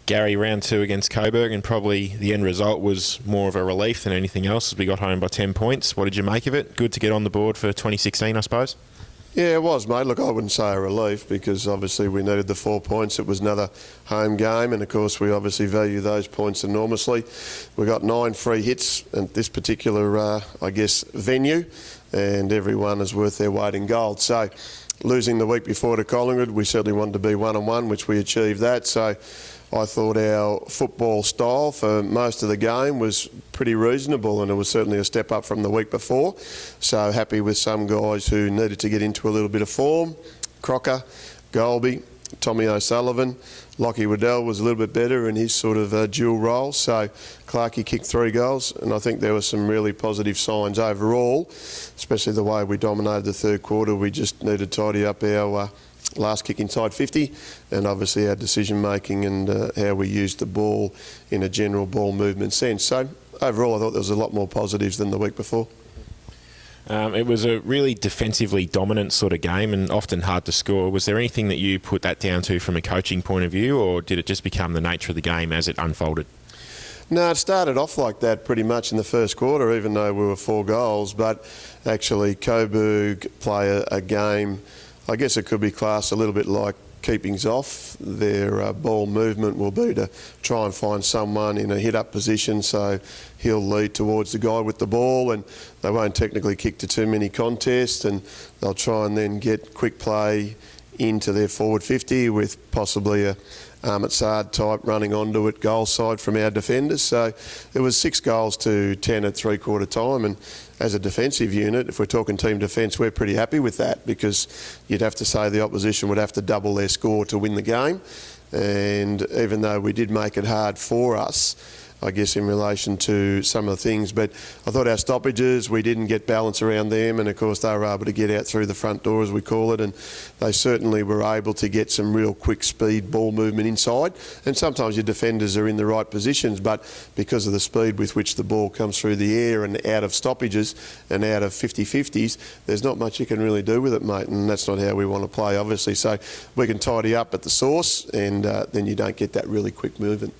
Gary, round 2 against Coburg, and probably the end result was more of a relief than anything else as we got home by 10 points. What did you make of it? Good to get on the board for 2016, I suppose? Yeah, it was, mate. Look, I wouldn't say a relief because obviously we needed the 4 points. It was another home game, and of course we obviously value those points enormously. We got 9 free hits at this particular, venue, and everyone is worth their weight in gold. So losing the week before to Collingwood, we certainly wanted to be 1-1, which we achieved that. So I thought our football style for most of the game was pretty reasonable, and it was certainly a step up from the week before. So happy with some guys who needed to get into a little bit of form. Crocker, Golby, Tommy O'Sullivan. Lockie Waddell was a little bit better in his sort of dual role. So Clarkey kicked 3 goals, and I think there were some really positive signs overall, especially the way we dominated the third quarter. We just needed to tidy up our last kick inside 50, and obviously our decision making and how we used the ball in a general ball movement sense. So overall I thought there was a lot more positives than the week before. It was a really defensively dominant sort of game and often hard to score. Was there anything that you put that down to from a coaching point of view, or did it just become the nature of the game as it unfolded? No, it started off like that pretty much in the first quarter, even though we were 4 goals, but actually Coburg play a game, I guess it could be classed a little bit like keepings off. Their ball movement will be to try and find someone in a hit-up position, so he'll lead towards the guy with the ball, and they won't technically kick to too many contests, and they'll try and then get quick play into their forward 50 with possibly a Ahmed Saad type running onto it goal side from our defenders. So it was 6 goals to 10 at 3/4 time, and as a defensive unit, if we're talking team defence, we're pretty happy with that, because you'd have to say the opposition would have to double their score to win the game. And even though we did make it hard for us, I guess, in relation to some of the things, but I thought our stoppages, we didn't get balance around them, and of course they were able to get out through the front door, as we call it, and they certainly were able to get some real quick speed ball movement inside. And sometimes your defenders are in the right positions, but because of the speed with which the ball comes through the air and out of stoppages and out of 50-50s, there's not much you can really do with it, mate, and that's not how we want to play, obviously. So we can tidy up at the source, and then you don't get that really quick movement.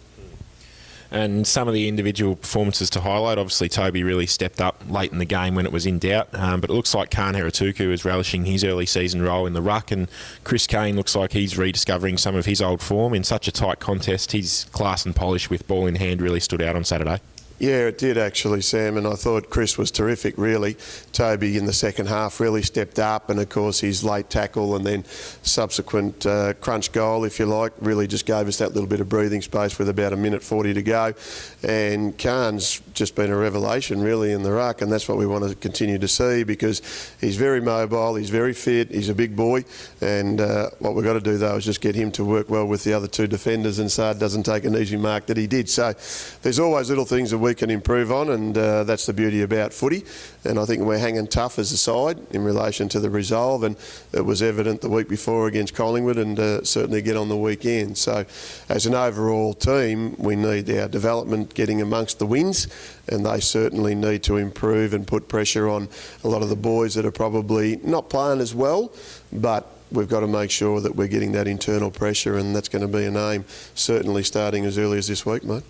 And some of the individual performances to highlight, obviously Toby really stepped up late in the game when it was in doubt, but it looks like Khan Heratuku is relishing his early season role in the ruck, and Chris Kane looks like he's rediscovering some of his old form. In such a tight contest, his class and polish with ball in hand really stood out on Saturday. Yeah, it did actually, Sam, and I thought Chris was terrific, really. Toby in the second half really stepped up, and of course his late tackle and then subsequent crunch goal, if you like, really just gave us that little bit of breathing space with about 1:40 to go. And Khan's just been a revelation, really, in the ruck, and that's what we want to continue to see, because he's very mobile, he's very fit, he's a big boy, and what we've got to do, though, is just get him to work well with the other 2 defenders, and Saad doesn't take an easy mark that he did. So there's always little things that we can improve on, and that's the beauty about footy. And I think we're hanging tough as a side in relation to the resolve, and it was evident the week before against Collingwood, and certainly again on the weekend. So as an overall team, we need our development getting amongst the wins, and they certainly need to improve and put pressure on a lot of the boys that are probably not playing as well, but we've got to make sure that we're getting that internal pressure, and that's going to be an aim, certainly starting as early as this week, mate.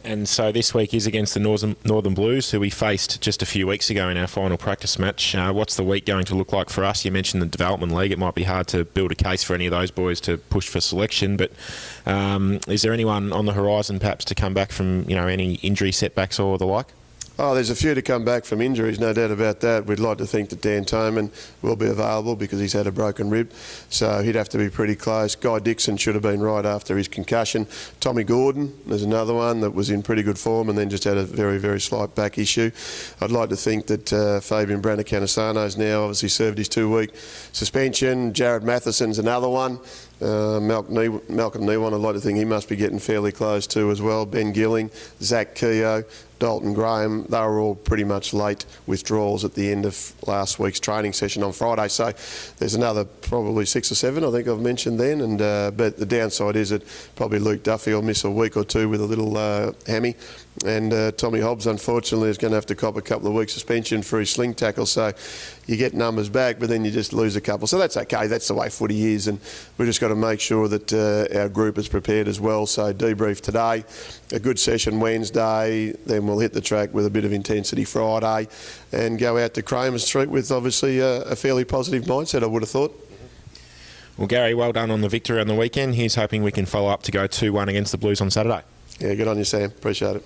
And so this week is against the Northern Blues, who we faced just a few weeks ago in our final practice match. What's the week going to look like for us? You mentioned the Development League. It might be hard to build a case for any of those boys to push for selection, but is there anyone on the horizon perhaps to come back from any injury setbacks or the like? Oh, there's a few to come back from injuries, no doubt about that. We'd like to think that Dan Toman will be available because he's had a broken rib, so he'd have to be pretty close. Guy Dixon should have been right after his concussion. Tommy Gordon, there's another one that was in pretty good form and then just had a very, very slight back issue. I'd like to think that Fabian Branner-Canasano's now obviously served his 2-week suspension. Jared Matheson's another one. Malcolm Newan, I'd like to think he must be getting fairly close too as well. Ben Gilling, Zach Keogh, Dalton Graham, they were all pretty much late withdrawals at the end of last week's training session on Friday. So there's another probably 6 or 7, I think I've mentioned then. And but the downside is that probably Luke Duffy will miss a week or two with a little hammy. And Tommy Hobbs, unfortunately, is going to have to cop a couple of weeks suspension for his sling tackle. So you get numbers back, but then you just lose a couple. So that's okay. That's the way footy is. And we've just got to make sure that our group is prepared as well. So debrief today, a good session Wednesday, then we'll hit the track with a bit of intensity Friday and go out to Kramer Street with obviously a fairly positive mindset, I would have thought. Well, Gary, well done on the victory on the weekend. Here's hoping we can follow up to go 2-1 against the Blues on Saturday. Yeah, good on you, Sam. Appreciate it.